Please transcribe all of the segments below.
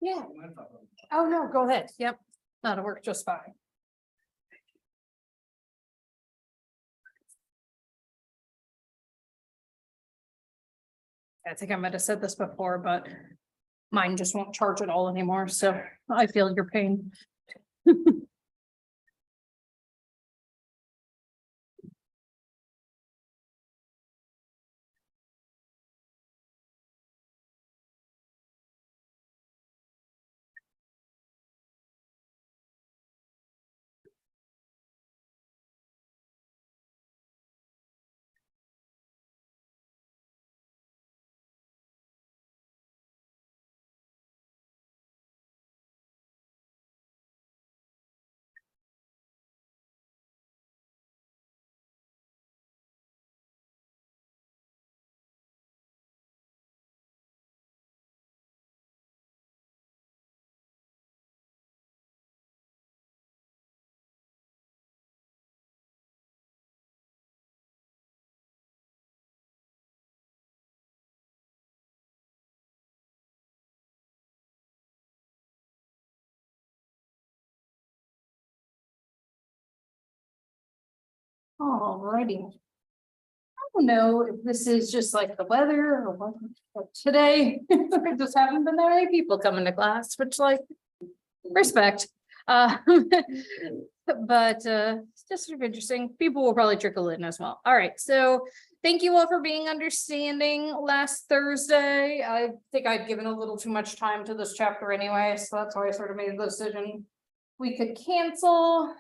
Yeah. Oh, no, go ahead. Yep. That'll work just fine. I think I might have said this before, but mine just won't charge at all anymore, so I feel your pain. Alrighty. I don't know if this is just like the weather or what, but today, there just haven't been that many people coming to class, which like, respect. But it's just sort of interesting. People will probably trickle in as well. All right, so thank you all for being understanding last Thursday. I think I'd given a little too much time to this chapter anyway, so that's why I sort of made the decision. We could cancel.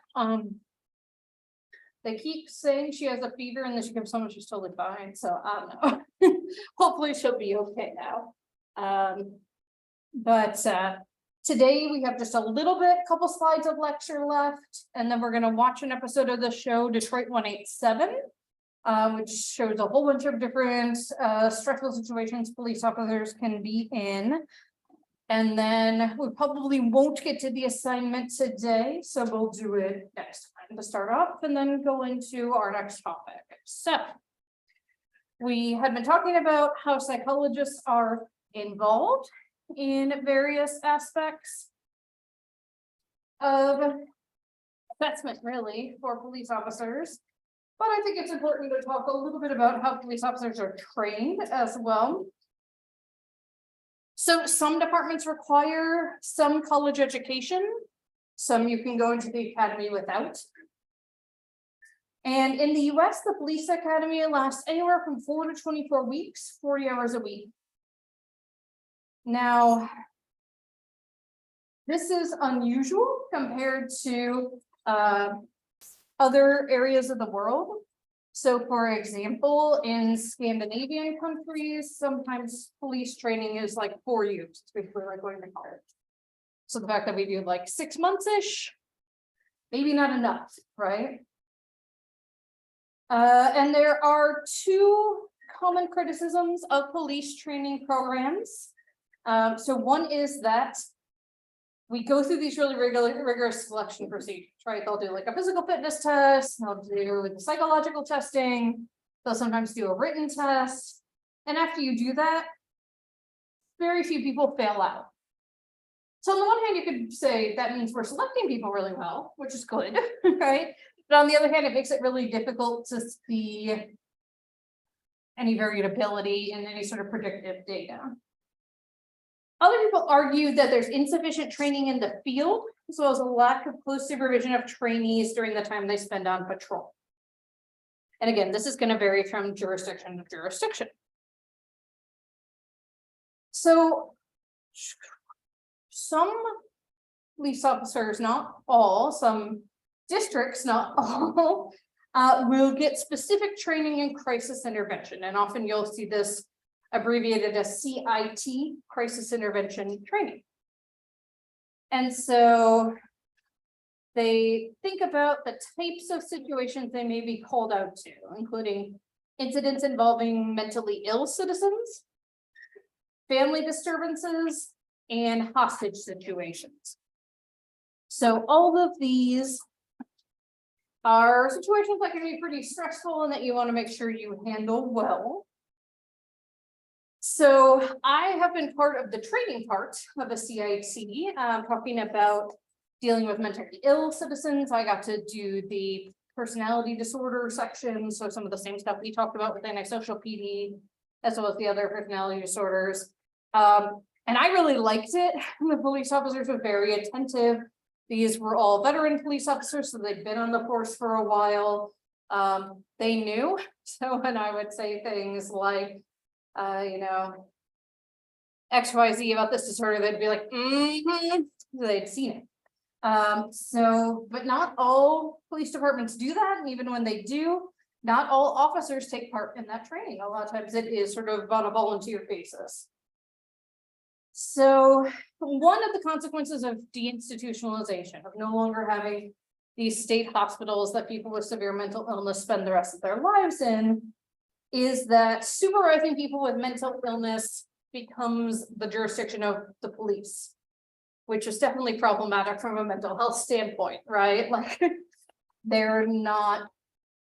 They keep saying she has a fever and then she comes home and she's totally fine, so I don't know. Hopefully she'll be okay now. But today we have just a little bit, couple slides of lecture left, and then we're gonna watch an episode of the show Detroit 187, which shows a whole bunch of different stressful situations police officers can be in. And then we probably won't get to the assignment today, so we'll do it next time to start off and then go into our next topic. So we had been talking about how psychologists are involved in various aspects of assessment, really, for police officers. But I think it's important to talk a little bit about how police officers are trained as well. So some departments require some college education, some you can go into the academy without. And in the US, the police academy lasts anywhere from 4 to 24 weeks, 40 hours a week. Now, this is unusual compared to other areas of the world. So for example, in Scandinavian countries, sometimes police training is like 4 years, it's basically like going to college. So the fact that we do like 6 months-ish, maybe not enough, right? And there are 2 common criticisms of police training programs. So one is that we go through these really rigorous selection procedures, right? They'll do like a physical fitness test, they'll do psychological testing, they'll sometimes do a written test. And after you do that, very few people fail out. So on the one hand, you could say that means we're selecting people really well, which is good, right? But on the other hand, it makes it really difficult to see any variability in any sort of predictive data. Other people argue that there's insufficient training in the field, as well as a lack of close supervision of trainees during the time they spend on patrol. And again, this is going to vary from jurisdiction to jurisdiction. So some police officers, not all, some districts, not all, will get specific training in crisis intervention. And often you'll see this abbreviated as CIT, crisis intervention training. And so they think about the types of situations they may be called out to, including incidents involving mentally ill citizens, family disturbances, and hostage situations. So all of these are situations that can be pretty stressful and that you want to make sure you handle well. So I have been part of the training part of the CIT, talking about dealing with mentally ill citizens. I got to do the personality disorder section, so some of the same stuff we talked about with antisocial PD, as well as the other personality disorders. And I really liked it. The police officers were very attentive. These were all veteran police officers, so they'd been on the force for a while. They knew. So when I would say things like, you know, XYZ about this disorder, they'd be like, they'd seen it. But not all police departments do that. And even when they do, not all officers take part in that training. A lot of times it is sort of on a volunteer basis. So one of the consequences of deinstitutionalization, of no longer having these state hospitals that people with severe mental illness spend the rest of their lives in, is that supervising people with mental illness becomes the jurisdiction of the police, which is definitely problematic from a mental health standpoint, right? Like, they're not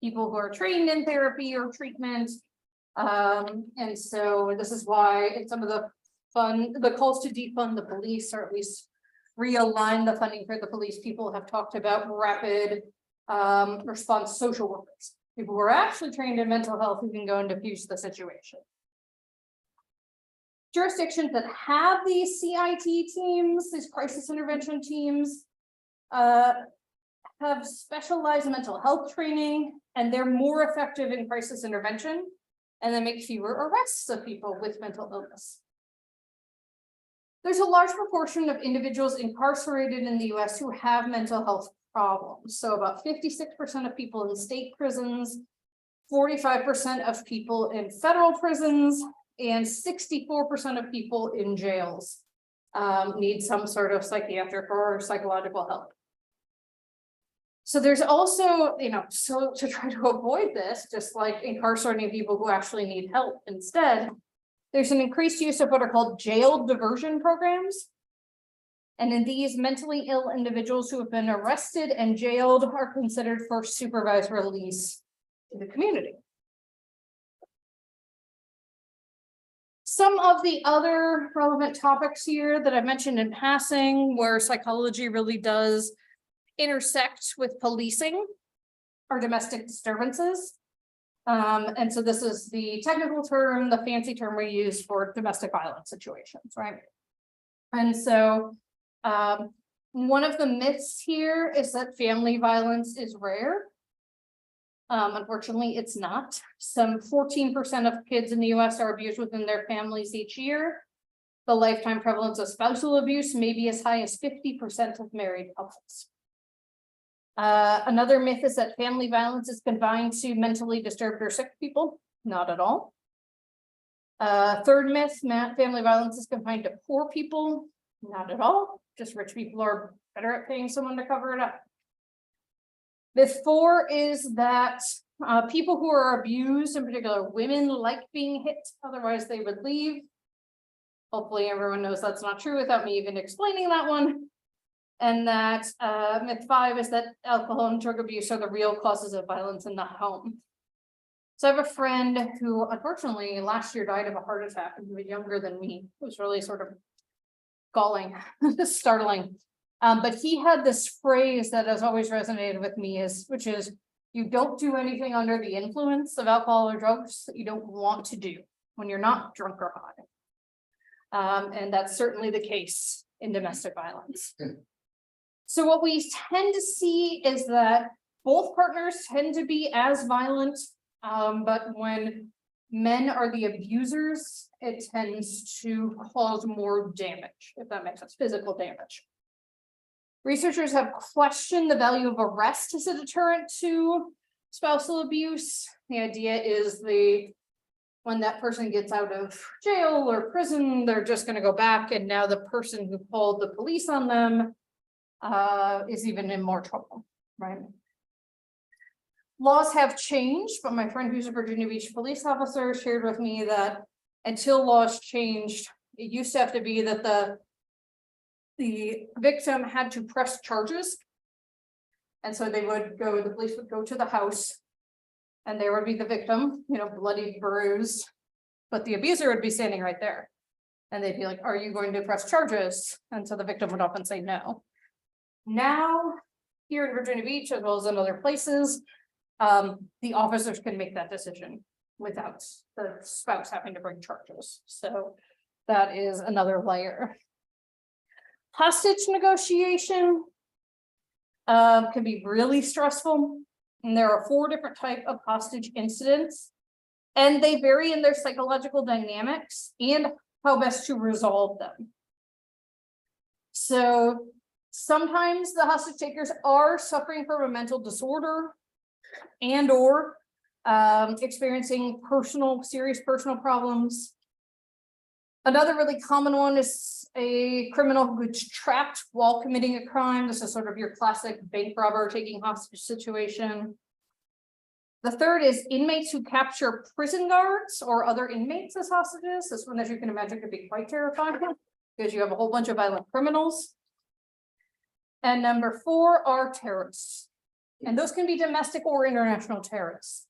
people who are trained in therapy or treatment. And so this is why in some of the calls to defund the police, or at least realign the funding for the police, people have talked about rapid response social workers, people who are actually trained in mental health who can go and diffuse the situation. Jurisdictions that have these CIT teams, these crisis intervention teams, have specialized mental health training, and they're more effective in crisis intervention, and they make fewer arrests of people with mental illness. There's a large proportion of individuals incarcerated in the US who have mental health problems. So about 56% of people in state prisons, 45% of people in federal prisons, and 64% of people in jails need some sort of psychiatric or psychological help. So there's also, you know, so to try to avoid this, just like incarcerating people who actually need help instead, there's an increased use of what are called jail diversion programs. And in these, mentally ill individuals who have been arrested and jailed are considered for supervised release to the community. Some of the other relevant topics here that I've mentioned in passing, where psychology really does intersect with policing, are domestic disturbances. And so this is the technical term, the fancy term we use for domestic violence situations, right? And so one of the myths here is that family violence is rare. Unfortunately, it's not. Some 14% of kids in the US are abused within their families each year. The lifetime prevalence of spousal abuse may be as high as 50% of married couples. Another myth is that family violence is confined to mentally disturbed or sick people. Not at all. Third myth, family violence is confined to poor people. Not at all. Just rich people are better at paying someone to cover it up. Myth 4 is that people who are abused, in particular women, like being hit, otherwise they would leave. Hopefully everyone knows that's not true without me even explaining that one. And that myth 5 is that alcohol and drug abuse are the real causes of violence in the home. So I have a friend who unfortunately last year died of a heart attack, and he was younger than me. It was really sort of galling, startling. But he had this phrase that has always resonated with me, which is, you don't do anything under the influence of alcohol or drugs that you don't want to do when you're not drunk or high. And that's certainly the case in domestic violence. So what we tend to see is that both partners tend to be as violent, but when men are the abusers, it tends to cause more damage, if that makes sense, physical damage. Researchers have questioned the value of arrest as a deterrent to spousal abuse. The idea is when that person gets out of jail or prison, they're just going to go back, and now the person who called the police on them is even in more trouble, right? Laws have changed, but my friend who's a Virginia Beach police officer shared with me that until laws changed, it used to have to be that the victim had to press charges. And so the police would go to the house, and there would be the victim, you know, bloody, bruised, but the abuser would be standing right there. And they'd be like, are you going to press charges? And so the victim would often say no. Now, here in Virginia Beach, as well as in other places, the officers can make that decision without the spouse having to bring charges. So that is another layer. Hostage negotiation can be really stressful. And there are 4 different types of hostage incidents, and they vary in their psychological dynamics and how best to resolve them. So sometimes the hostage takers are suffering from a mental disorder and or experiencing serious personal problems. Another really common one is a criminal who's trapped while committing a crime. This is sort of your classic bank robber taking hostage situation. The third is inmates who capture prison guards or other inmates as hostages. This one, as you can imagine, could be quite terrifying because you have a whole bunch of violent criminals. And number 4 are terrorists. And those can be domestic or international terrorists.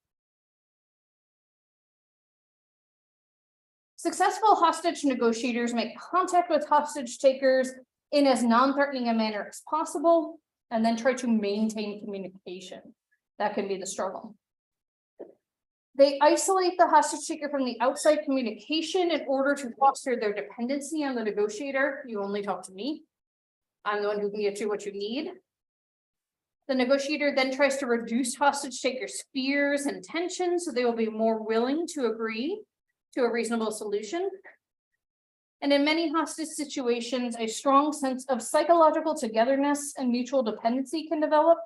Successful hostage negotiators make contact with hostage takers in as non-threatening a manner as possible, and then try to maintain communication. That can be the struggle. They isolate the hostage taker from the outside communication in order to foster their dependency on the negotiator. You only talk to me. I'm the one who can get you what you need. The negotiator then tries to reduce hostage takers' fears and tensions so they will be more willing to agree to a reasonable solution. And in many hostage situations, a strong sense of psychological togetherness and mutual dependency can develop.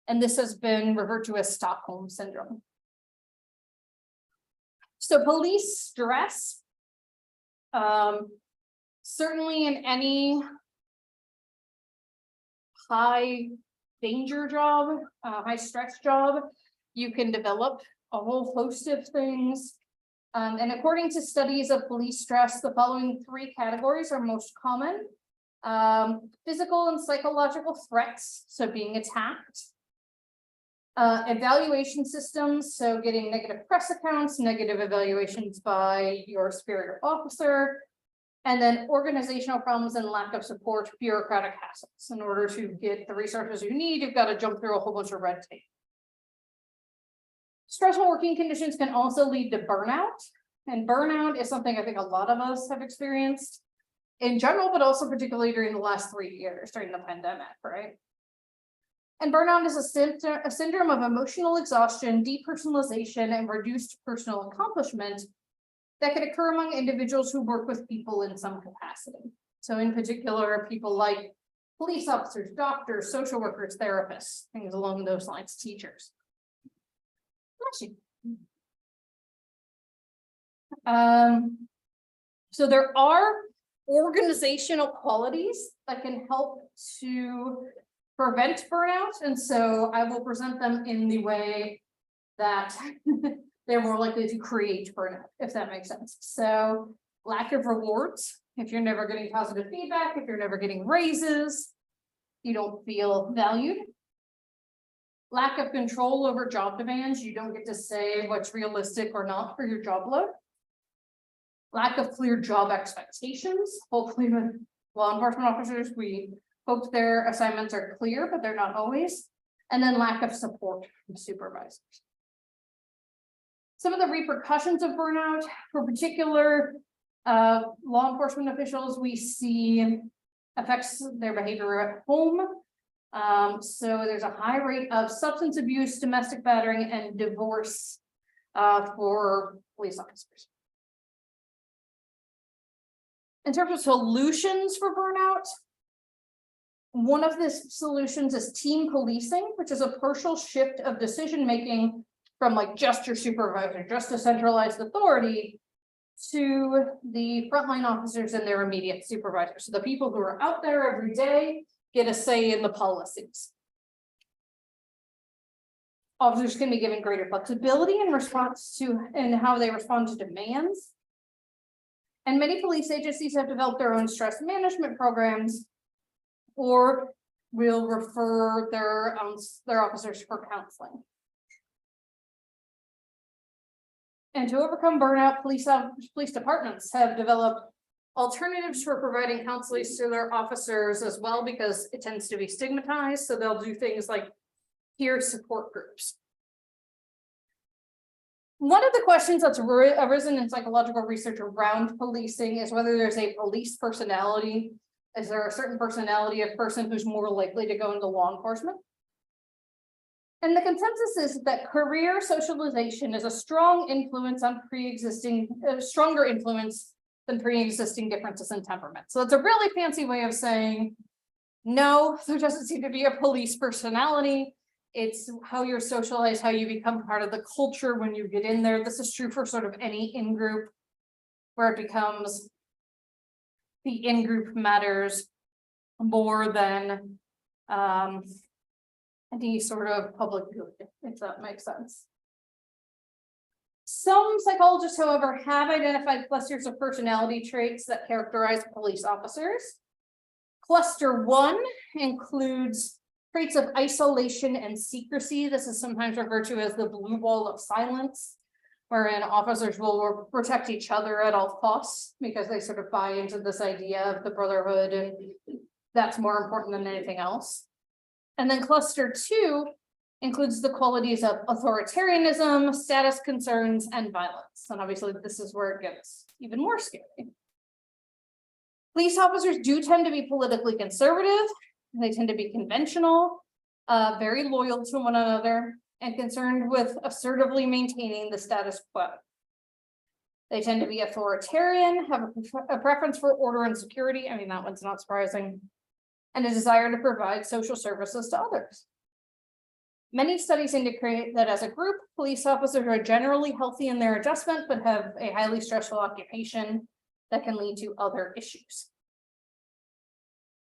And this has been referred to as Stockholm syndrome. So police stress, certainly in any high danger job, high stress job, you can develop a whole host of things. And according to studies of police stress, the following 3 categories are most common. Physical and psychological threats, so being attacked. Evaluation systems, so getting negative press accounts, negative evaluations by your superior officer, and then organizational problems and lack of support, bureaucratic hassles. In order to get the resources you need, you've got to jump through a whole bunch of red tape. Stressful working conditions can also lead to burnout, and burnout is something I think a lot of us have experienced in general, but also particularly during the last 3 years during the pandemic, right? And burnout is a syndrome of emotional exhaustion, depersonalization, and reduced personal accomplishment that can occur among individuals who work with people in some capacity. So in particular, people like police officers, doctors, social workers, therapists, things along those lines, teachers. So there are organizational qualities that can help to prevent burnout, and so I will present them in the way that they're more likely to create burnout, if that makes sense. So lack of rewards, if you're never getting positive feedback, if you're never getting raises, you don't feel valued. Lack of control over job demands, you don't get to say what's realistic or not for your job load. Lack of clear job expectations. Hopefully with law enforcement officers, we hope their assignments are clear, but they're not always. And then lack of support from supervisors. Some of the repercussions of burnout, for particular law enforcement officials, we see affects their behavior at home. So there's a high rate of substance abuse, domestic battering, and divorce for police officers. In terms of solutions for burnout, one of the solutions is team policing, which is a partial shift of decision-making from like just your supervisor, just a centralized authority, to the frontline officers and their immediate supervisors. So the people who are out there every day get a say in the policies. Officers can be given greater flexibility in response to and how they respond to demands. And many police agencies have developed their own stress management programs or will refer their officers for counseling. And to overcome burnout, police departments have developed alternatives for providing counseling to their officers as well, because it tends to be stigmatized. So they'll do things like peer support groups. One of the questions that's arisen in psychological research around policing is whether there's a police personality. Is there a certain personality of person who's more likely to go into law enforcement? And the consensus is that career socialization is a strong influence on stronger influence than pre-existing differences in temperament. So it's a really fancy way of saying, no, there doesn't seem to be a police personality. It's how you're socialized, how you become part of the culture when you get in there. This is true for sort of any in-group, where it becomes the in-group matters more than any sort of public good, if that makes sense. Some psychologists, however, have identified clusters of personality traits that characterize police officers. Cluster 1 includes traits of isolation and secrecy. This is sometimes referred to as the blue wall of silence, wherein officers will protect each other at all costs because they sort of buy into this idea of the brotherhood, and that's more important than anything else. And then cluster 2 includes the qualities of authoritarianism, status concerns, and violence. And obviously this is where it gets even more scary. Police officers do tend to be politically conservative. They tend to be conventional, very loyal to one another, and concerned with assertively maintaining the status quo. They tend to be authoritarian, have a preference for order and security. I mean, that one's not surprising. And a desire to provide social services to others. Many studies indicate that as a group, police officers are generally healthy in their adjustment, but have a highly stressful occupation that can lead to other issues.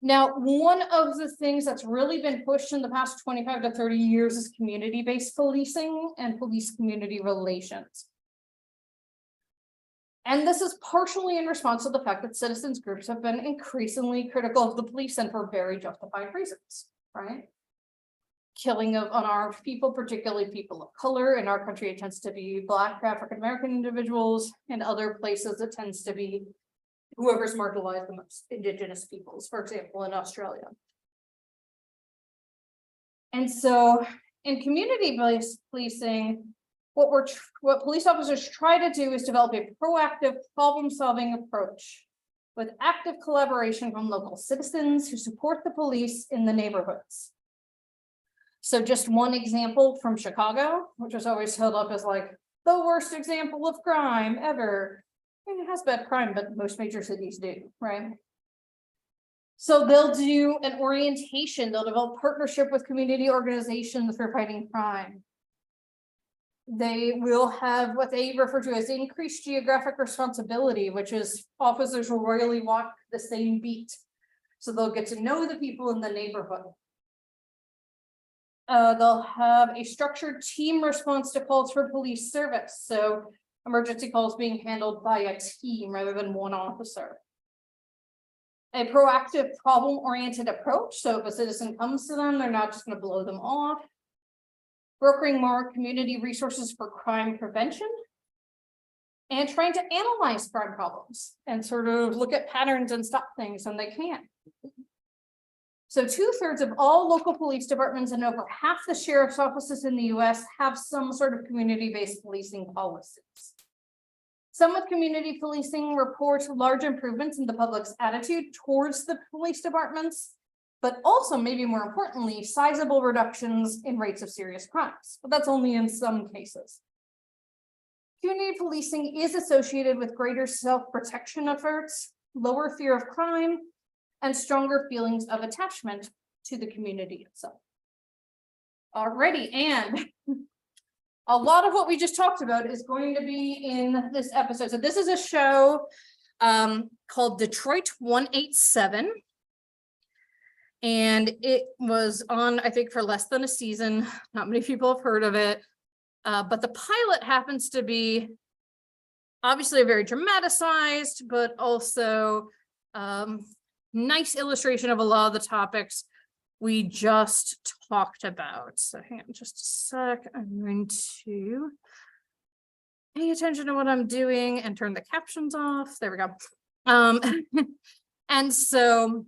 Now, one of the things that's really been pushed in the past 25 to 30 years is community-based policing and police community relations. And this is partially in response to the fact that citizens groups have been increasingly critical of the police, and for very justified reasons, right? Killing of unarmed people, particularly people of color. In our country, it tends to be Black, African-American individuals. In other places, it tends to be whoever's marginalized the most, Indigenous peoples, for example, in Australia. And so in community-based policing, what police officers try to do is develop a proactive problem-solving approach with active collaboration from local citizens who support the police in the neighborhoods. So just one example from Chicago, which was always held up as like the worst example of crime ever. I mean, it has bad crime, but most major cities do, right? So they'll do an orientation, they'll develop partnership with community organizations for fighting crime. They will have what they refer to as increased geographic responsibility, which is officers will rarely walk the same beat. So they'll get to know the people in the neighborhood. They'll have a structured team response to calls for police service. So emergency calls being handled by a team rather than one officer. A proactive problem-oriented approach. So if a citizen comes to them, they're not just going to blow them off. Brokering more community resources for crime prevention. And trying to analyze crime problems and sort of look at patterns and stop things when they can. So 2/3 of all local police departments and over half the sheriff's offices in the US have some sort of community-based policing policies. Some with community policing report large improvements in the public's attitude towards the police departments, but also, maybe more importantly, sizable reductions in rates of serious crimes, but that's only in some cases. Community policing is associated with greater self-protection efforts, lower fear of crime, and stronger feelings of attachment to the community itself. Alrighty, and a lot of what we just talked about is going to be in this episode. So this is a show called Detroit 187. And it was on, I think, for less than a season. Not many people have heard of it. But the pilot happens to be obviously very dramatized, but also nice illustration of a lot of the topics we just talked about. So hang on just a sec. I'm going to pay attention to what I'm doing and turn the captions off. There we go. Um, and so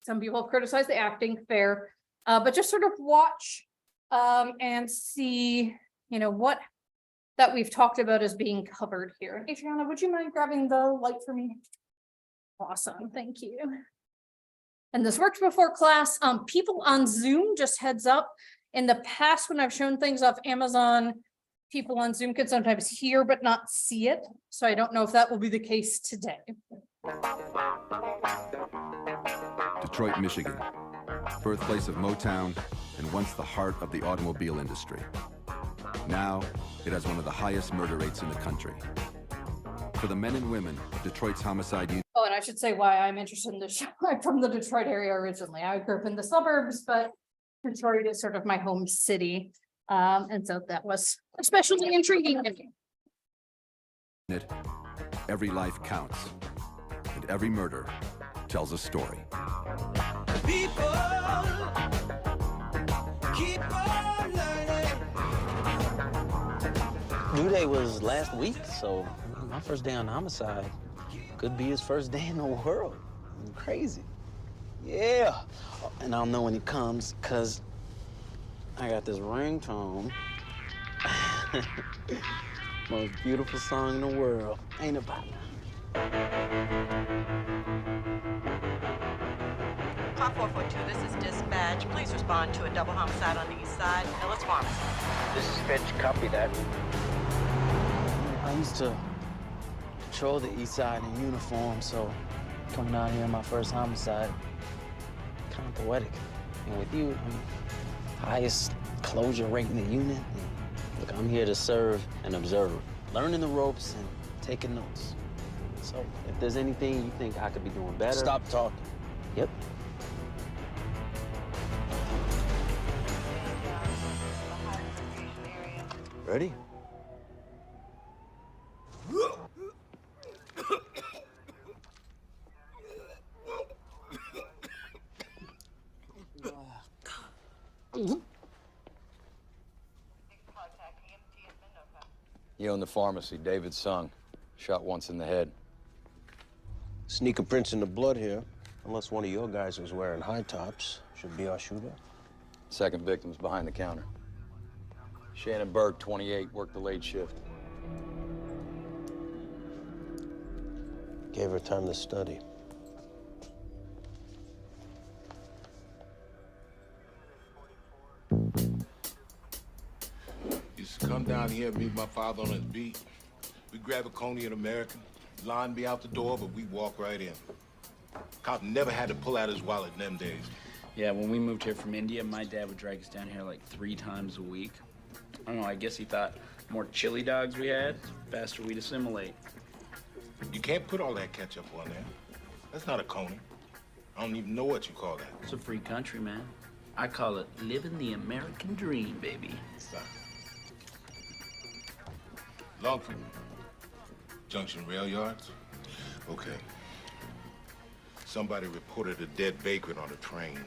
some people criticize the acting, fair, but just sort of watch and see, you know, what that we've talked about as being covered here. Adriana, would you mind grabbing the light for me? Awesome, thank you. And this worked before class. People on Zoom, just heads up. In the past, when I've shown things off Amazon, people on Zoom can sometimes hear but not see it. So I don't know if that will be the case today. Detroit, Michigan, birthplace of Motown and once the heart of the automobile industry. Now, it has one of the highest murder rates in the country. For the men and women of Detroit's homicide unit. Oh, and I should say why I'm interested in this show. I'm from the Detroit area originally. I grew up in the suburbs, but Detroit is sort of my home city. And so that was especially intriguing to me. Every life counts, and every murder tells a story. People keep on learning. Due date was last week, so my first day on homicide could be his first day in the world. Crazy. Yeah. And I'll know when he comes, because I got this ringtone. Most beautiful song in the world. Ain't it, Pop? Top 442, this is dispatch. Please respond to a double homicide on the east side, Millis Pharmacy. This is Fitch, copy that. I used to patrol the east side in uniform, so coming out here in my first homicide, kind of poetic. And with you, highest closure rate in the unit. Look, I'm here to serve and observe, learning the ropes and taking notes. So if there's anything you think I could be doing better. Stop talking. Yep. Ready? You own the pharmacy, David Sung. Shot once in the head. Sneaker prints in the blood here. Unless one of your guys was wearing high tops. Should be our shooter. Second victim's behind the counter. Shannon Berg, 28, worked the late shift. Gave her time to study. Used to come down here and meet my father on his beat. We grab a Coney and American, line be out the door, but we walk right in. Cop never had to pull out his wallet in them days. Yeah, when we moved here from India, my dad would drag us down here like 3 times a week. I don't know, I guess he thought the more chili dogs we had, the faster we'd assimilate. You can't put all that ketchup on there. That's not a Coney. I don't even know what you call that. It's a free country, man. I call it living the American dream, baby. Stop. Longford. Junction Rail Yards? Okay. Somebody reported a dead vagrant on a train.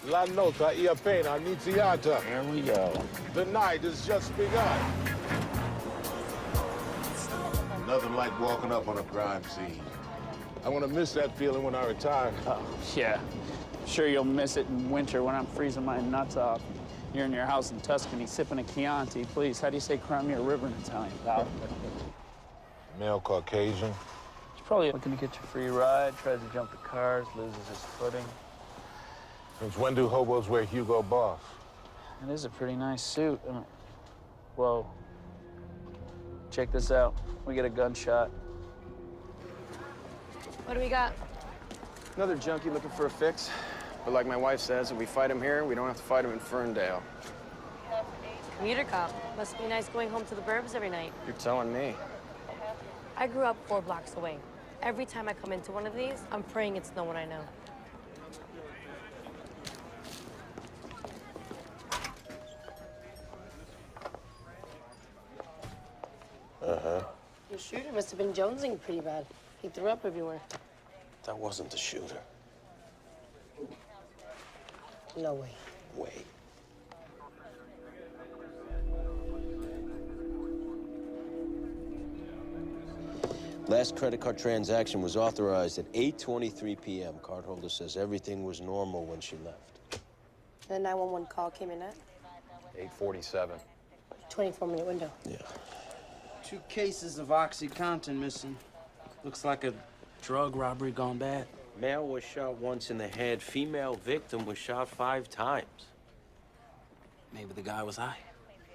La nota y appena iniziata. Here we go. The night has just begun. Nothing like walking up on a crime scene. I want to miss that feeling when I retire. Oh, yeah. Sure you'll miss it in winter when I'm freezing my nuts off. You're in your house in Tuscany sipping a Chianti. Please, how do you say Crimea River in Italian, pal? Male Caucasian. He's probably looking to get you a free ride, tries to jump the cars, loses his footing. Since when do hobos wear Hugo Boss? It is a pretty nice suit. Whoa. Check this out. We get a gunshot. What do we got? Another junkie looking for a fix. But like my wife says, if we fight him here, we don't have to fight him in Ferndale. Commuter cop. Must be nice going home to the burbs every night. You're telling me. I grew up 4 blocks away. Every time I come into one of these, I'm praying it's no one I know. Uh-huh. Your shooter must have been jonesing pretty bad. He threw up everywhere. That wasn't the shooter. No way. Wait. Last credit card transaction was authorized at 8:23 p.m. Cardholder says everything was normal when she left. The 911 call came in at 8:47. 24-minute window. Yeah. 2 cases of OxyContin missing. Looks like a drug robbery gone bad. Male was shot once in the head. Female victim was shot 5 times. Maybe the guy was high.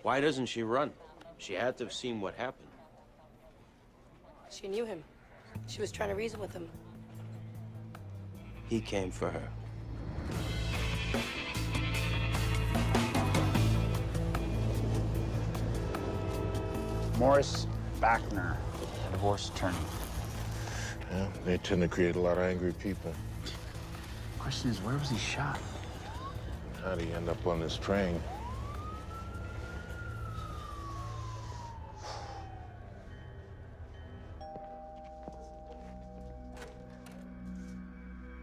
Why doesn't she run? She had to have seen what happened. She knew him. She was trying to reason with him. He came for her. Morris Bachner, divorce attorney. Yeah, they tend to create a lot of angry people. Question is, where was he shot? How'd he end up on this train?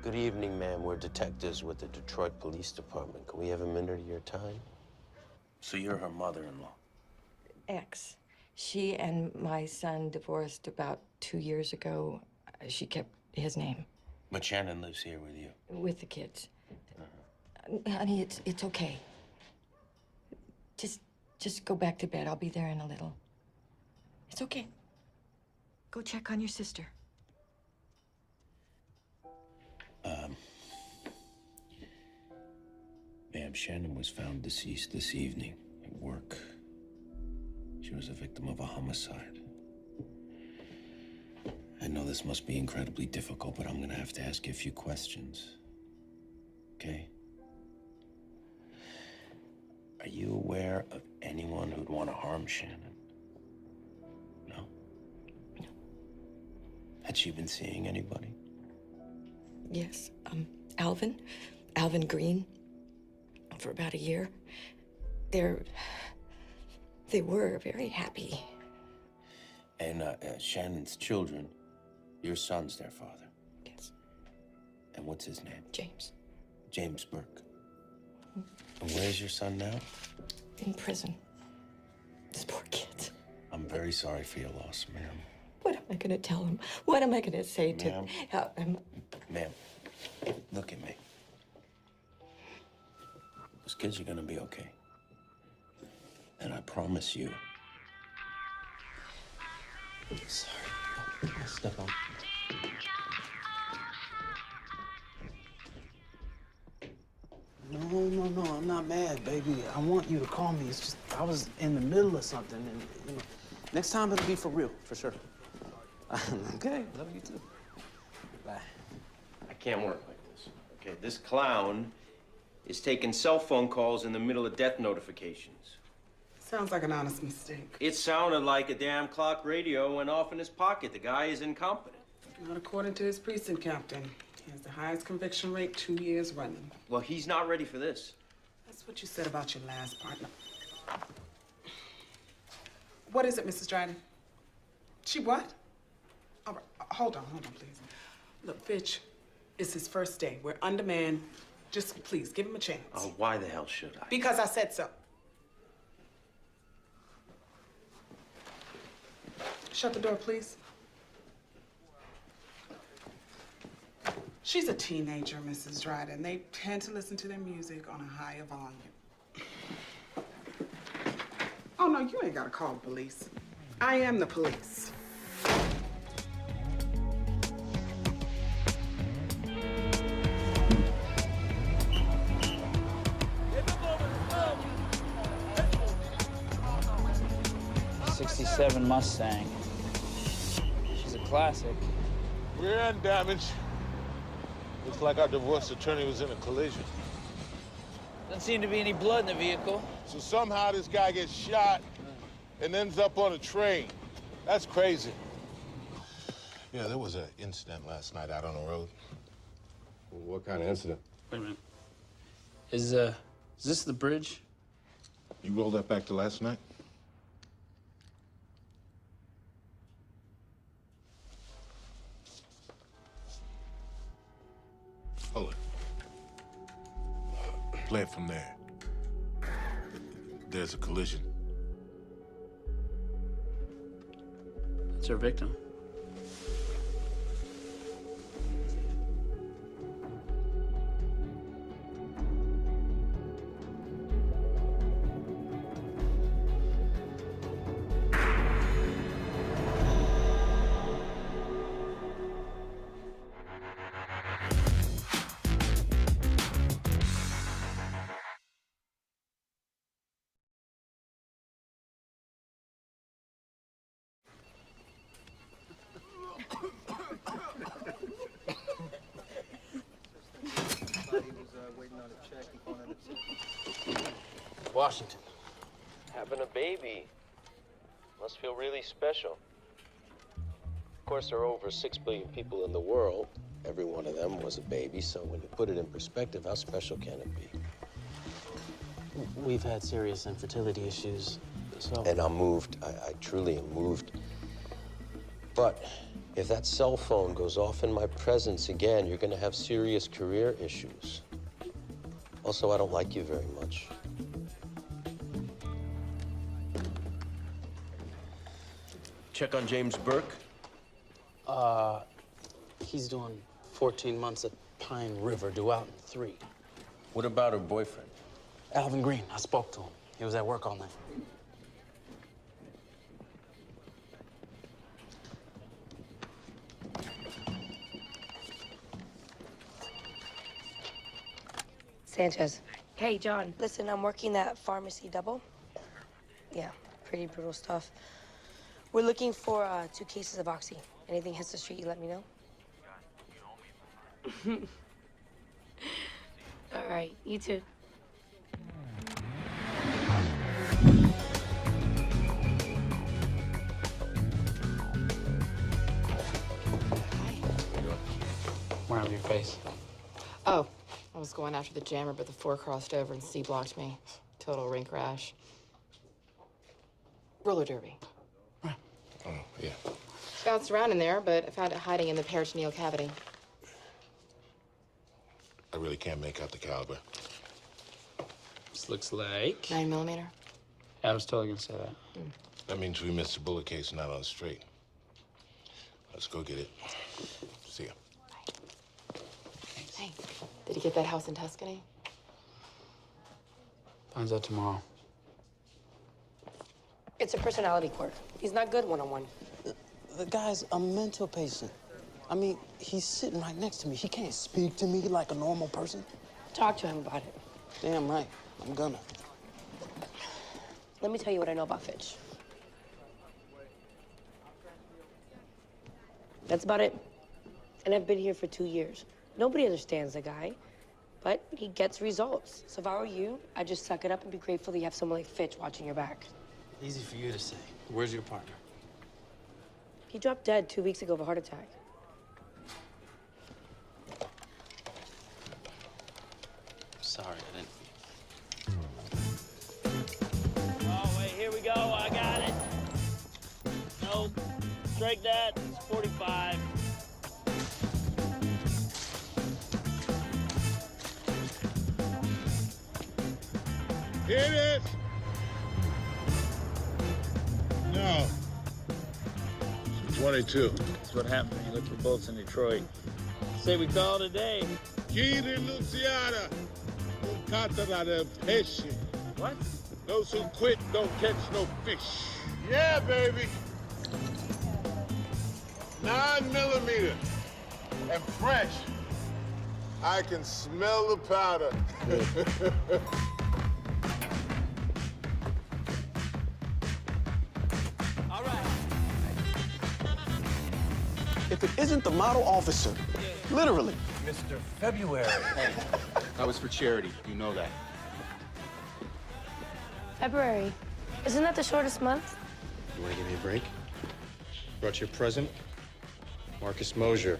Good evening, ma'am. We're detectives with the Detroit Police Department. Can we have a minute of your time? So you're her mother-in-law? Ex. She and my son divorced about 2 years ago. She kept his name. But Shannon lives here with you? With the kids. Honey, it's okay. Just go back to bed. I'll be there in a little. It's okay. Go check on your sister. Ma'am, Shannon was found deceased this evening at work. She was a victim of a homicide. I know this must be incredibly difficult, but I'm gonna have to ask you a few questions. Okay? Are you aware of anyone who'd want to harm Shannon? No? No. Had she been seeing anybody? Yes, Alvin Green, for about a year. They were very happy. And Shannon's children, your son's their father? Yes. And what's his name? James. James Burke. And where's your son now? In prison. This poor kid. I'm very sorry for your loss, ma'am. What am I gonna tell him? What am I gonna say to him? Ma'am, look at me. Those kids are gonna be okay. And I promise you. Sorry. Step on. No, I'm not mad, baby. I want you to call me. It's just, I was in the middle of something, and, you know, next time it'll be for real, for sure. Okay, love you too. Bye. I can't work like this. Okay, this clown is taking cell phone calls in the middle of death notifications. Sounds like an honest mistake. It sounded like a damn clock radio went off in his pocket. The guy is incompetent. Not according to his precinct captain. He has the highest conviction rate 2 years running. Well, he's not ready for this. That's what you said about your last partner. What is it, Mrs. Dryden? She what? All right, hold on, please. Look, Fitch, it's his first day. We're undermanned. Just please, give him a chance. Oh, why the hell should I? Because I said so. Shut the door, please. She's a teenager, Mrs. Dryden. They tend to listen to their music on a higher volume. Oh, no, you ain't gotta call the police. I am the police. '67 Mustang. She's a classic. Rear end damage. Looks like our divorce attorney was in a collision. Doesn't seem to be any blood in the vehicle. So somehow this guy gets shot and ends up on a train. That's crazy. Yeah, there was an incident last night out on the road. What kind of incident? Wait a minute. Is this the bridge? You rolled that back to last night? Hold it. Play it from there. There's a collision. That's our victim. Washington. Having a baby. Must feel really special. Of course, there are over 6 billion people in the world. Every one of them was a baby, so when you put it in perspective, how special can it be? We've had serious infertility issues, so... And I'm moved. I truly am moved. But if that cell phone goes off in my presence again, you're gonna have serious career issues. Also, I don't like you very much. Check on James Burke? He's doing 14 months at Pine River, due out in 3. What about her boyfriend? Alvin Green, I spoke to him. He was at work all night. Sanchez. Hey, John. Listen, I'm working that pharmacy double. Yeah, pretty brutal stuff. We're looking for 2 cases of Oxy. Anything hits the street, you let me know. All right, you too. Where on your face? Oh, I was going after the jammer, but the 4 crossed over and C blocked me. Total rink rash. Roller derby. Oh, yeah. Bounced around in there, but I found it hiding in the peritoneal cavity. I really can't make out the caliber. This looks like... 9mm. I was totally gonna say that. That means we missed the bullet case not on straight. Let's go get it. See ya. Hey, did he get that house in Tuscany? Finds out tomorrow. It's a personality quirk. He's not good one-on-one. The guy's a mental patient. I mean, he's sitting right next to me. He can't speak to me like a normal person. Talk to him about it. Damn right. I'm gonna. Let me tell you what I know about Fitch. That's about it. And I've been here for 2 years. Nobody understands the guy, but he gets results. So if I were you, I'd just suck it up and be grateful that you have someone like Fitch watching your back. Easy for you to say. Where's your partner? He dropped dead 2 weeks ago of a heart attack. Sorry, I didn't. Oh, wait, here we go. I got it. Nope. Strike that. It's 45. Here it is. No. It's 22. That's what happens when you look for bullets in Detroit. Say we call it a day. Giri Luciana. Catara del pesce. What? Those who quit don't catch no fish. Yeah, baby. 9mm. And fresh. I can smell the powder. All right. If it isn't the model officer, literally. Mr. February. Hey, that was for charity. You know that. February. Isn't that the shortest month? You want to give me a break? Brought you a present. Marcus Mosier.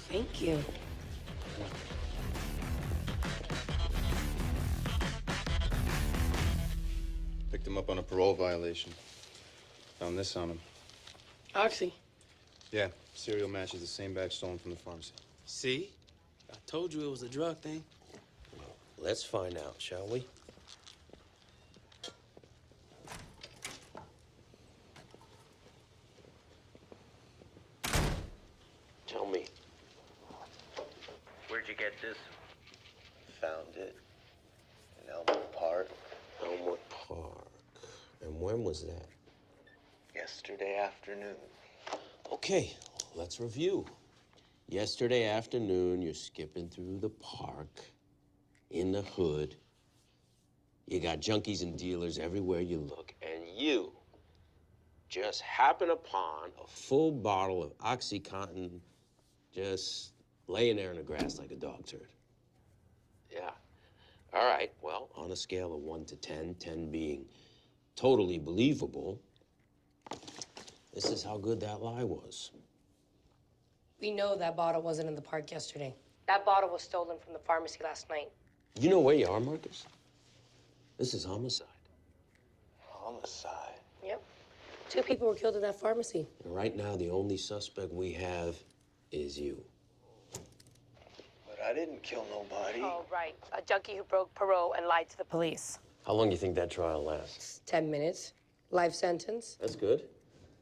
Thank you. Picked him up on a parole violation. Found this on him. Oxy. Yeah, serial matches the same bag stolen from the pharmacy. See? I told you it was a drug thing. Let's find out, shall we? Tell me, where'd you get this? Found it in Elmwood Park. Elmwood Park. And when was that? Yesterday afternoon. Okay, let's review. Yesterday afternoon, you're skipping through the park, in the hood. You got junkies and dealers everywhere you look, and you just happen upon a full bottle of OxyContin just laying there in the grass like a dog turd. Yeah. All right, well, on a scale of 1 to 10, 10 being totally believable, this is how good that lie was. We know that bottle wasn't in the park yesterday. That bottle was stolen from the pharmacy last night. You know where you are, Marcus? This is homicide. Homicide? Yep. 2 people were killed in that pharmacy. And right now, the only suspect we have is you. But I didn't kill nobody. Oh, right. A junkie who broke parole and lied to the police. How long do you think that trial lasts? 10 minutes. Life sentence. That's good.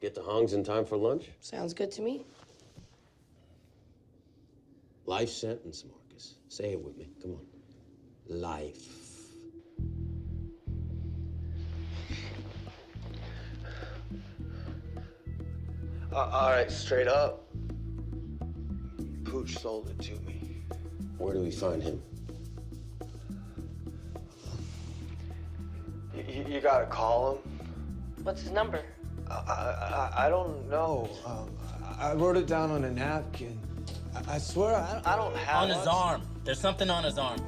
Get to Hong's in time for lunch? Sounds good to me. Life sentence, Marcus. Say it with me. Come on. Life. All right, straight up. Pooch sold it to me. Where do we find him? You gotta call him. What's his number? I don't know. I wrote it down on a napkin. I swear I don't have On his arm. There's something on his arm.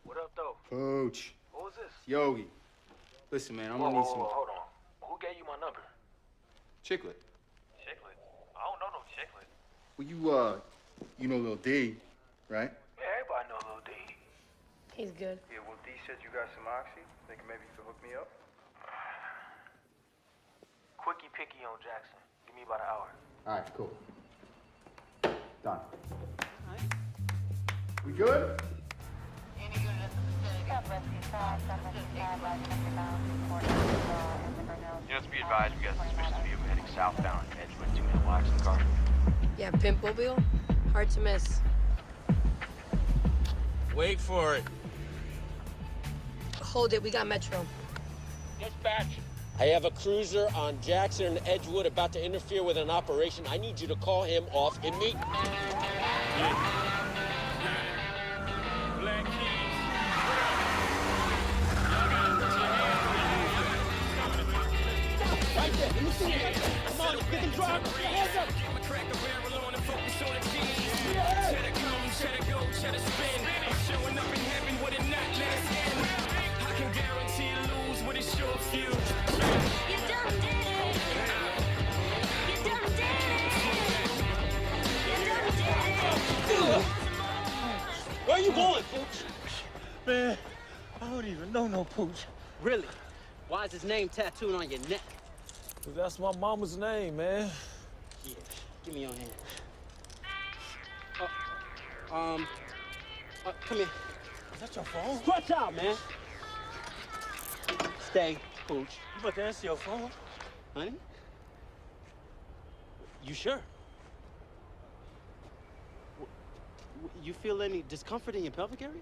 What up, though? Pooch. What was this? Yogi. Listen, man, I'm gonna need some Hold on. Who gave you my number? chiclet. Chiclet? I don't know no chiclet. Well, you know Lil D, right? Yeah, everybody know Lil D. He's good. Yeah, well, D said you got some oxy. Think maybe you could hook me up? Quickie picky on Jackson. Give me about an hour. All right, cool. Done. We good? Units be advised, we got a suspicious vehicle heading southbound. Edgewood, 2-minute watch in the car. Yeah, Pimpmobile. Hard to miss. Wait for it. Hold it, we got Metro. Dispatch. I have a cruiser on Jackson and Edgewood about to interfere with an operation. I need you to call him off immediately. Black keys. Right there, let me see it. Come on, get them drive. Hands up. Where you going, Pooch? Man, I don't even know no Pooch. Really? Why is his name tattooed on your neck? Cause that's my mama's name, man. Yeah, give me your hand. Come here. Is that your phone? Watch out, man. Stay, Pooch. You about to answer your phone? Honey? You sure? You feel any discomfort in your pelvic area?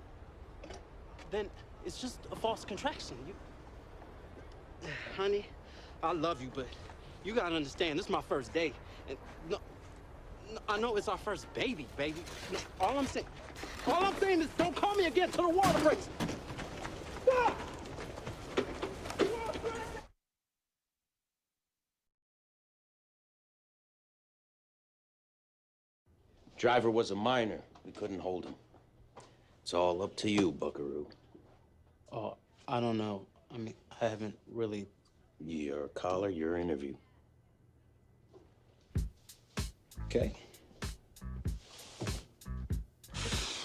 Then it's just a false contraction. Honey, I love you, but you gotta understand, this is my first day. And no, I know it's our first baby. No, all I'm saying is don't call me again till the water breaks. Ah! Driver was a minor. We couldn't hold him. It's all up to you, Buckaroo. Oh, I don't know. I mean, I haven't really... Your collar, your interview. Okay.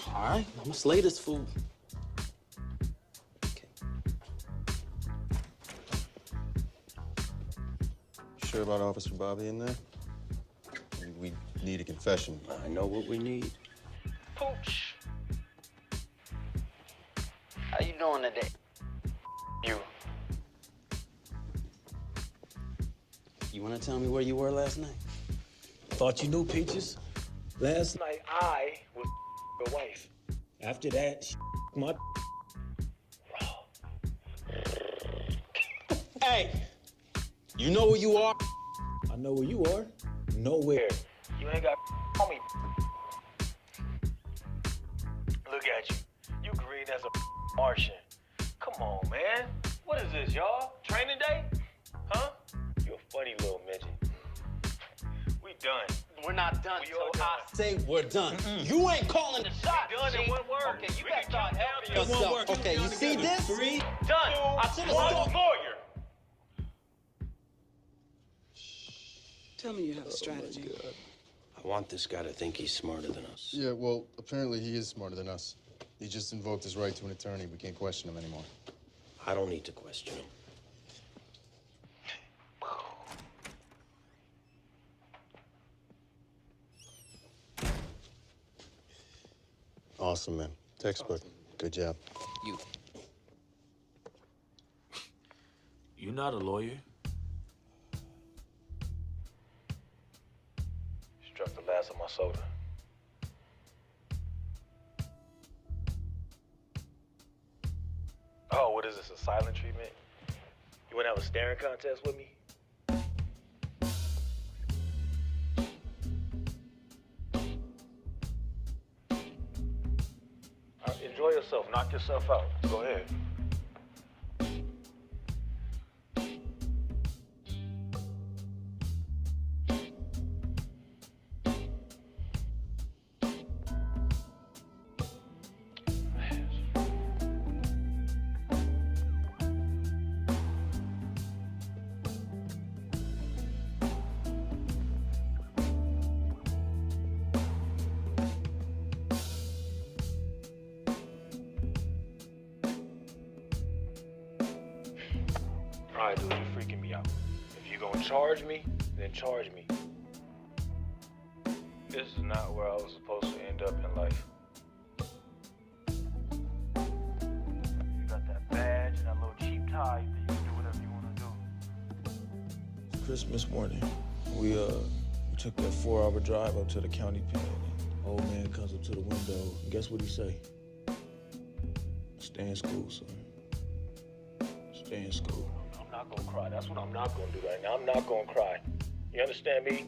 All right, I'm gonna slay this fool. Sure about Officer Bobby in there? We need a confession. I know what we need. Pooch. How you doing today? You. You wanna tell me where you were last night? Thought you knew, Peaches. Last night, I was your wife. After that, my... Hey! You know where you are? I know where you are. Nowhere. You ain't got on me. Look at you. You green as a Martian. Come on, man. What is this, y'all? Training day? Huh? You a funny little midget. we're not done till I Say we're done. You ain't calling the shots. done in one word. Okay, you gotta start helping yourself. yourself. Okay, you see this? 3, 2, Done. I should have 1, stopped. lawyer. Tell me you have a strategy. I want this guy to think he's smarter than us. Yeah, well, apparently he is smarter than us. He just invoked his right to an attorney. We can't question him anymore. I don't need to question him. Awesome, man. Textbook. Good job. You're not a lawyer. Struck the last of my soda. Oh, what is this, a silent treatment? You wanna have a staring contest with me? Enjoy yourself, knock yourself out. Go ahead. All right, dude, you're freaking me out. If you're gonna charge me, then charge me. This is not where I was supposed to end up in life. You got that badge and that little cheap tie, then you can do whatever you wanna do. Christmas morning, we took that 4-hour drive up to the county pen. Old man comes up to the window, and guess what he say? Stay in school, son. Stay in school. I'm not gonna cry. That's what I'm not gonna do right now. I'm not gonna cry. You understand me?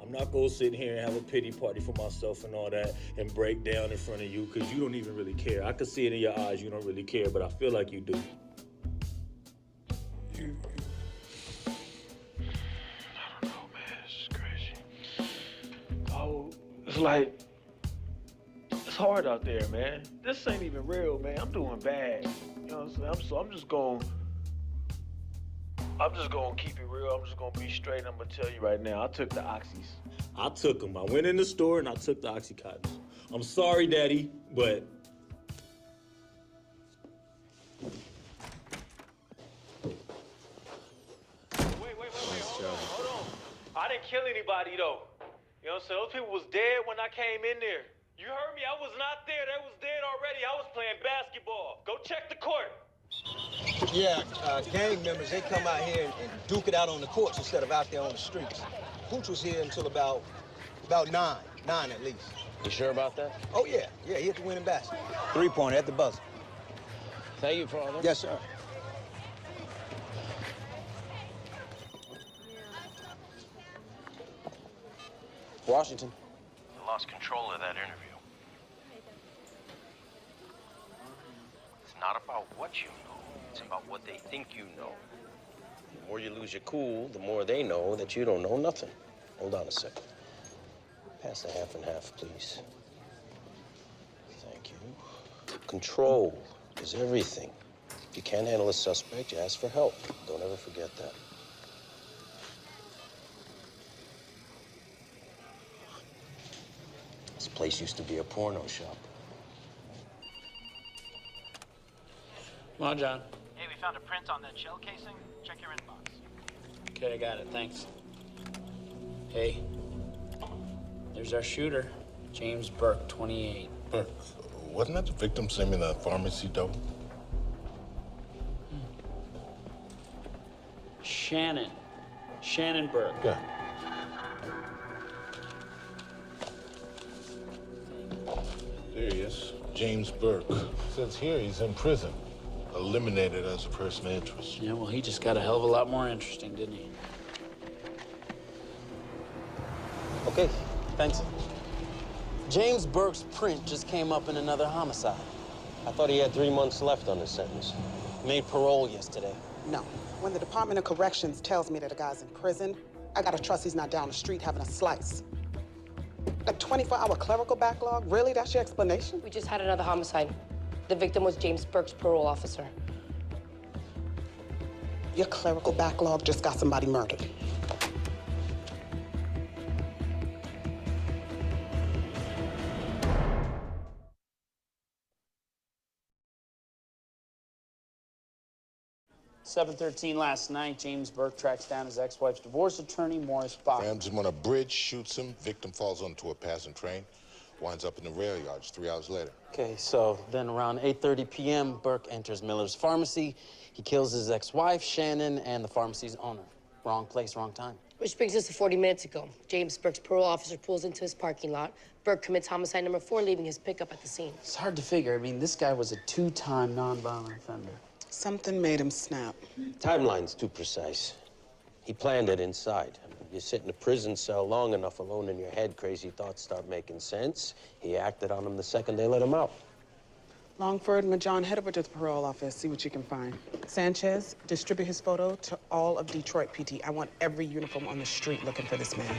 I'm not gonna sit here and have a pity party for myself and all that and break down in front of you because you don't even really care. I can see it in your eyes, you don't really care, but I feel like you do. I don't know, man. This is crazy. Oh, it's like, it's hard out there, man. This ain't even real, man. I'm doing bad. You know what I'm saying? I'm just gonna keep it real. I'm just gonna be straight. I'm gonna tell you right now. I took the oxys. I took them. I went in the store and I took the Oxycontins. I'm sorry, Daddy, but Hold on. I didn't kill anybody, though. You know what I'm saying? Those people was dead when I came in there. You heard me? I was not there. They was dead already. I was playing basketball. Go check the court. Yeah, gang members, they come out here and duke it out on the courts instead of out there on the streets. Hooch was here until about 9 at least. You sure about that? Oh, yeah. Yeah, he hit the winning basket. 3-pointer at the buzzer. Thank you, Father. Yes, sir. Washington. I lost control of that interview. It's not about what you know. It's about what they think you know. The more you lose your cool, the more they know that you don't know nothing. Hold on a second. Pass the half and half, please. Thank you. Control is everything. If you can't handle a suspect, you ask for help. Don't ever forget that. This place used to be a porno shop. Come on, John. Hey, we found a print on that shell casing. Check your inbox. Okay, I got it. Thanks. Hey, there's our shooter, James Burke, 28. Wasn't that the victim sent me the pharmacy dope? Shannon Burke. Yeah. There he is. James Burke. Says here he's in prison. Eliminated as a person of interest. Yeah, well, he just got a hell of a lot more interesting, didn't he? Okay, thanks. James Burke's print just came up in another homicide. I thought he had 3 months left on his sentence. Made parole yesterday. No. When the Department of Corrections tells me that a guy's in prison, I gotta trust he's not down the street having a slice. A 24-hour clerical backlog? Really? That's your explanation? We just had another homicide. The victim was James Burke's parole officer. Your clerical backlog just got somebody murdered. "7:13 last night, James Burke tracks down his ex-wife's divorce attorney, Morris Bach. Rams him on a bridge, shoots him. Victim falls onto a passing train, winds up in the rail yards 3 hours later. Okay, so then around 8:30 p.m., Burke enters Miller's pharmacy. He kills his ex-wife, Shannon, and the pharmacy's owner. Wrong place, wrong time. Which brings us to 40 minutes ago. James Burke's parole officer pulls into his parking lot. Burke commits homicide number 4, leaving his pickup at the scene. It's hard to figure. I mean, this guy was a 2-time nonviolent offender. Something made him snap. Timeline's too precise. He planned it inside. You sit in a prison cell long enough alone in your head, crazy thoughts start making sense. He acted on them the second they let him out. Longford and John, head over to the parole office, see what you can find. Sanchez, distribute his photo to all of Detroit PT. I want every uniform on the street looking for this man.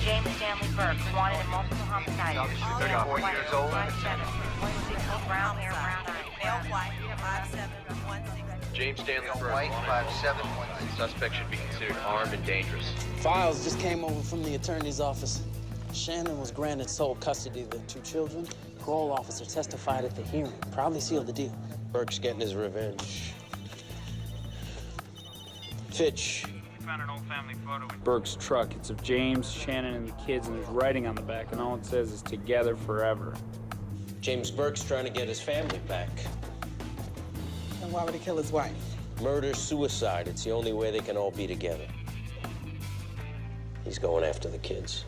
James Stanley Burke, wanted in multiple homicides. 34 years old. 5'7", brown hair, brown eye. Male white, 5'7", 160. James Stanley Burke, White, 5'7", suspect should be considered armed and dangerous. Files just came over from the attorney's office. Shannon was granted sole custody of the 2 children. Parole officer testified at the hearing. Probably sealed the deal. Burke's getting his revenge. Fitch. We found an old family photo with Burke's truck. It's of James, Shannon, and the kids, and there's writing on the back, and all it says is "Together Forever." James Burke's trying to get his family back. And why would he kill his wife? Murder, suicide. It's the only way they can all be together. He's going after the kids.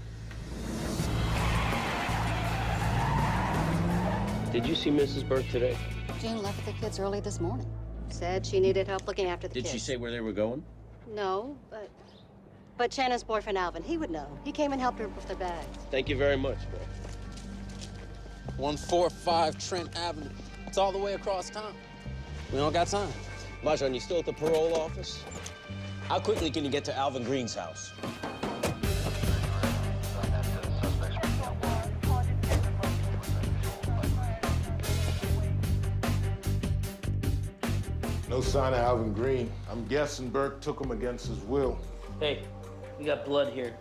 Did you see Mrs. Burke today? Jane left the kids early this morning. Said she needed help looking after the kids. Did she say where they were going? No, but Shannon's boyfriend, Alvin, he would know. He came and helped her with their bags. Thank you very much, bro. 145 Trent Avenue. It's all the way across town. We don't got time. Majan, you still at the parole office? How quickly can you get to Alvin Green's house? No sign of Alvin Green. I'm guessing Burke took him against his will. Hey, we got blood here.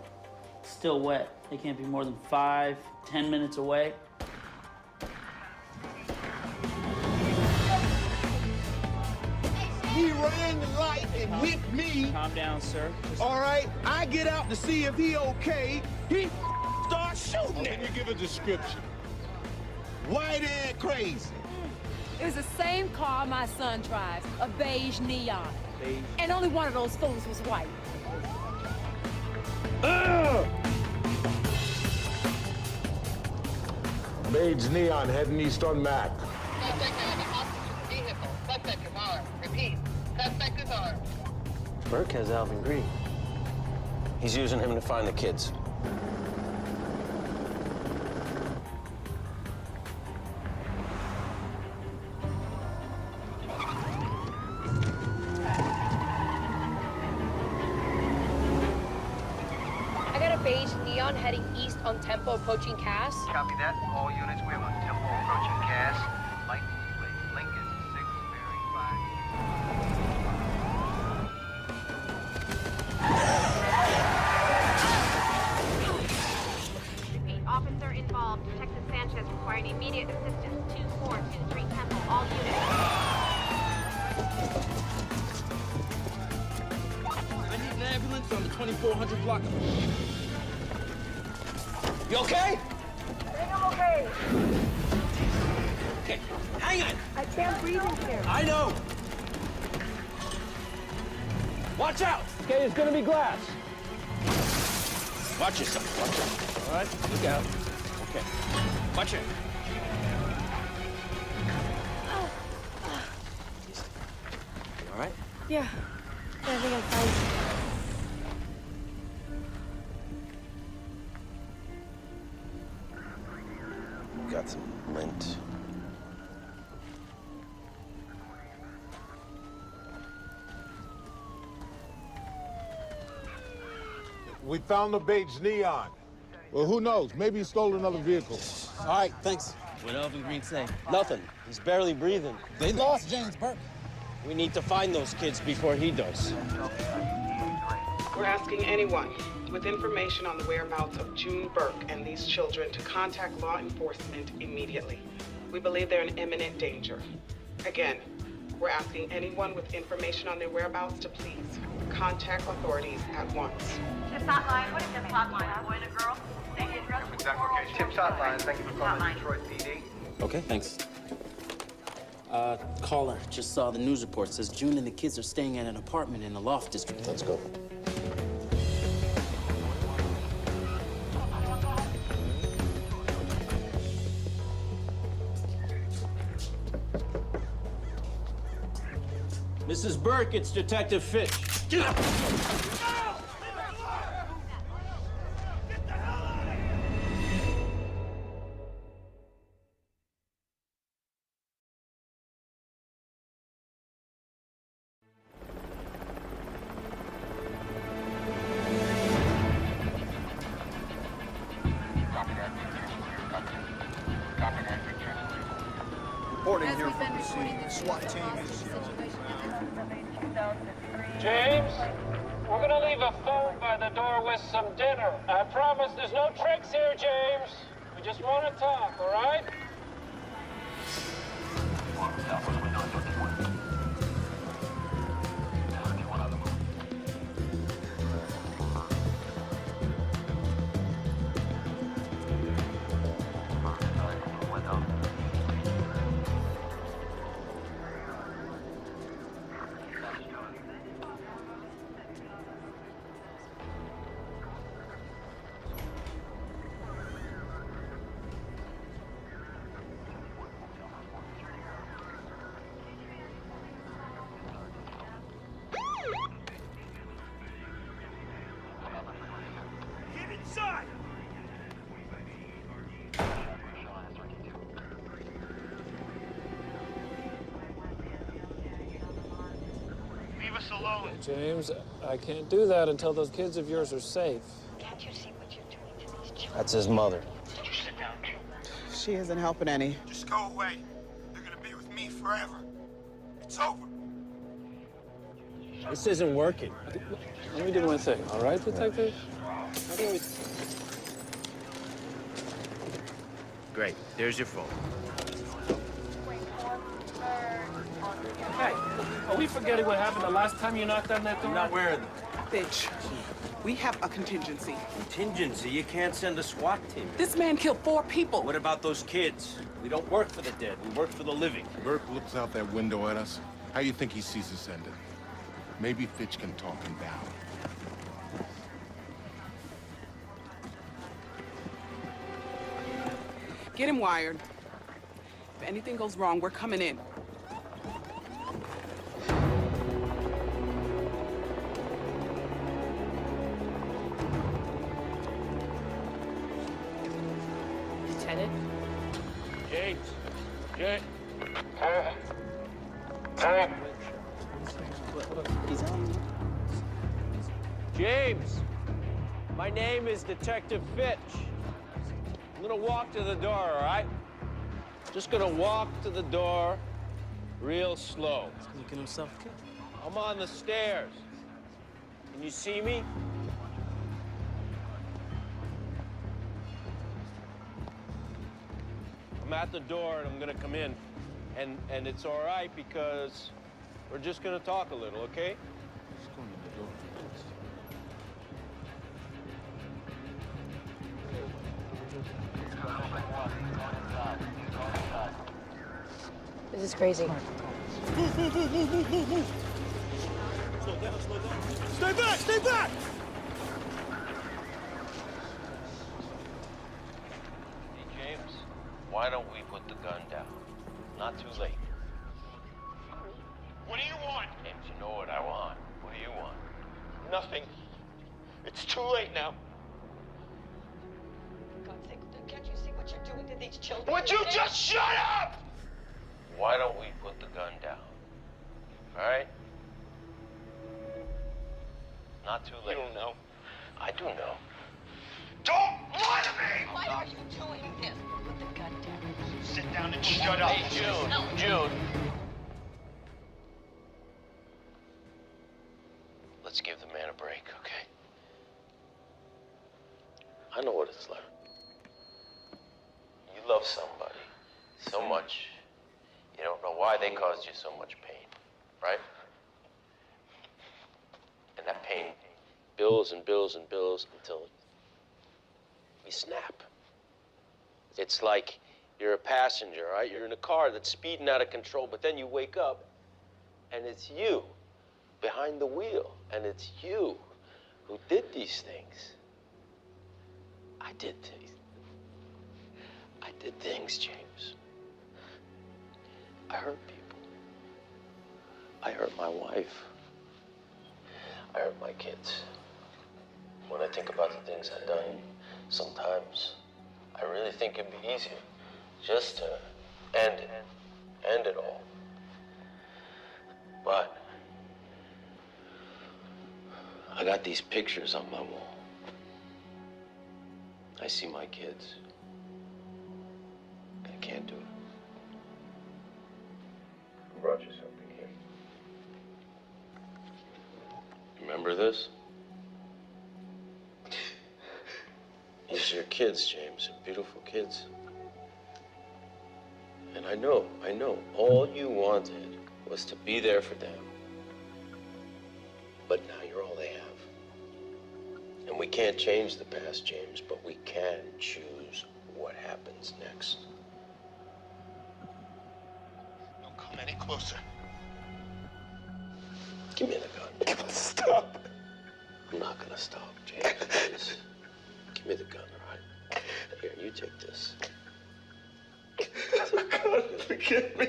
It's still wet. They can't be more than 5-10 minutes away. He ran the light and hit me. Calm down, sir. All right, I get out to see if he okay. He starts shooting Can you give a description? White and crazy. It was the same car my son drives, a beige neon. Beige. And only one of those fools was white. Beige neon heading east on Mac. Suspect is armed. Repeat, suspect is armed. Burke has Alvin Green. He's using him to find the kids. I got a beige neon heading east on Tempo approaching Cass. Copy that. All units, we have a Tempo approaching Cass. Lightning plate, Lincoln, 6 bearing 5. Repeat, officer involved. Detective Sanchez requiring immediate assistance. 2423 Temple. All units. I need an ambulance on the 2400 block. You okay? I think I'm okay. Okay, hang on. I can't breathe in here. I know. Watch out. Okay, it's gonna be glass. Watch yourself. Watch out. All right, look out. Okay, watch it. You all right? Yeah, I think I'm fine. Got some lint. We found the beige neon Well, who knows? Maybe he stole another vehicle. All right, thanks. What Elvin Green say? Nothing. He's barely breathing. They lost James Burke. We need to find those kids before he does. We're asking anyone with information on the whereabouts of June Burke and these children to contact law enforcement immediately. We believe they're in imminent danger. Again, we're asking anyone with information on their whereabouts to please contact authorities at once. Tips hotline. What is tips hotline? Boy and a girl? Exact location. Tips hotline. Thank you for calling Detroit PD. Okay, thanks. Caller, just saw the news report. Says June and the kids are staying at an apartment in the Loft District. Let's go. Mrs. Burke, it's Detective Fitch. Get up! Reporting here from the scene. SWAT team is... James, we're gonna leave a phone by the door with some dinner. I promise there's no tricks here, James. We just want to talk, all right? James, I can't do that until those kids of yours are safe. Can't you see what you're doing to these children? That's his mother. Did you sit down, too? She isn't helping any. Just go away. They're gonna be with me forever. It's over. This isn't working. Let me do my thing, all right, Detective? Great. There's your phone. Hey, are we forgetting what happened the last time you knocked on that door? I'm not wearing them. Bitch, we have a contingency. Contingency? You can't send a SWAT team. This man killed 4 people. What about those kids? We don't work for the dead. We work for the living. Burke looks out that window at us. How you think he sees us ending? Maybe Fitch can talk him down. Get him wired. If anything goes wrong, we're coming in. Lieutenant? James. James, my name is Detective Fitch. I'm gonna walk to the door, all right? Just gonna walk to the door real slow. He's looking himself killed. I'm on the stairs. Can you see me? I'm at the door and I'm gonna come in. And it's all right because we're just gonna talk a little, okay? This is crazy. Stay back! Stay back! Hey, James, why don't we put the gun down? Not too late. What do you want? James, you know what I want. What do you want? Nothing. It's too late now. For God's sake, can't you see what you're doing to these children? Would you just shut up? Why don't we put the gun down? All right? Not too late. You don't know. I do know. Don't Lie to me! Why are you doing this? Put the gun down. Sit down and shut up. Hey, June. Let's give the man a break, okay? I know what it's like. You love somebody so much, you don't know why they caused you so much pain, right? And that pain builds and builds and builds until we snap. It's like you're a passenger, right? You're in a car that's speeding out of control, but then you wake up and it's you behind the wheel, and it's you who did these things. I did things, James. I hurt people. I hurt my wife. I hurt my kids. When I think about the things I've done, sometimes I really think it'd be easier just to end it all. But I got these pictures on my wall. I see my kids. I can't do it. I brought you something here. Remember this? These are your kids, James. They're beautiful kids. And I know, all you wanted was to be there for them. But now you're all they have. And we can't change the past, James, but we can choose what happens next. Don't come any closer. Give me the gun. Stop. I'm not gonna stop, James. Please. Give me the gun, all right? Here, you take this. God, forgive me.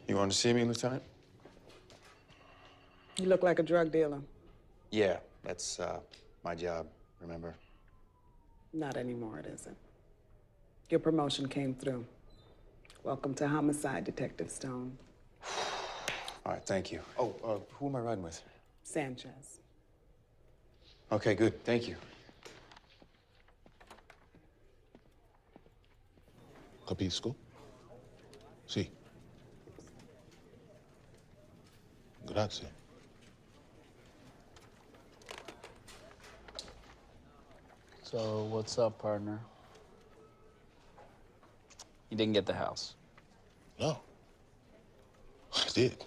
You want to see me, Lieutenant? You look like a drug dealer. Yeah, that's my job, remember? Not anymore, it isn't. Your promotion came through. Welcome to Homicide, Detective Stone. All right, thank you. Oh, who am I riding with? Sanchez. Okay, good, thank you. Capisco? Sì. Grazie. So, what's up, partner? You didn't get the house. No. I did.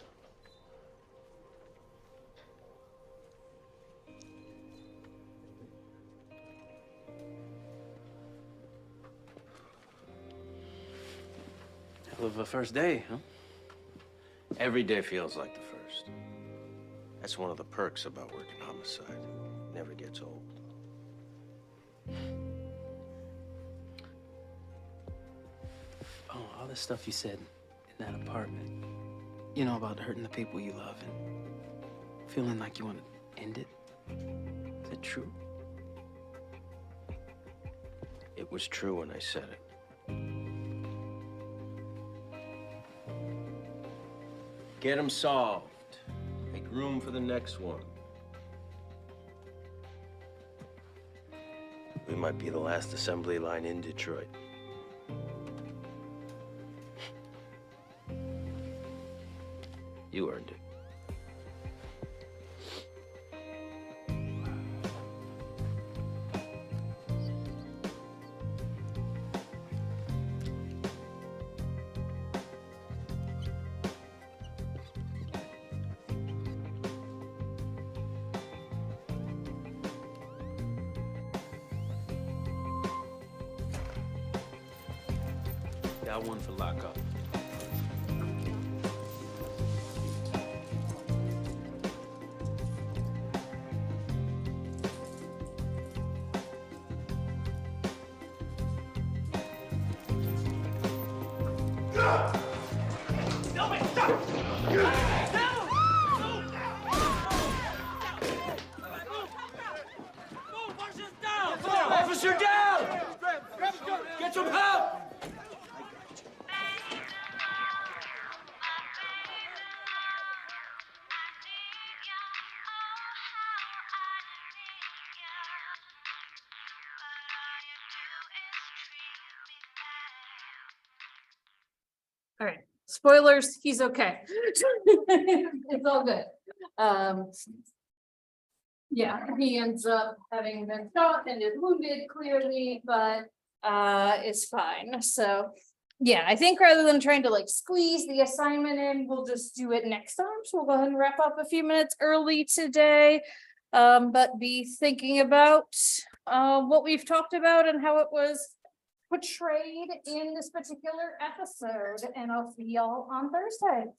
Hell of a first day, huh? Every day feels like the first. That's one of the perks about working homicide. It never gets old. Oh, all the stuff you said in that apartment. You know, about hurting the people you love and feeling like you want to end it. Is it true? It was true when I said it. Get them solved. Make room for the next one. We might be the last assembly line in Detroit. You earned it. Got one for lockup. Officer down! Get some help! All right, spoilers, he's okay. It's all good. Yeah, he ends up having been shot and is wounded clearly, but is fine. So yeah, I think rather than trying to like squeeze the assignment in, we'll just do it next time. So we'll go ahead and wrap up a few minutes early today. But be thinking about what we've talked about and how it was portrayed in this particular episode, and I'll see y'all on Thursday.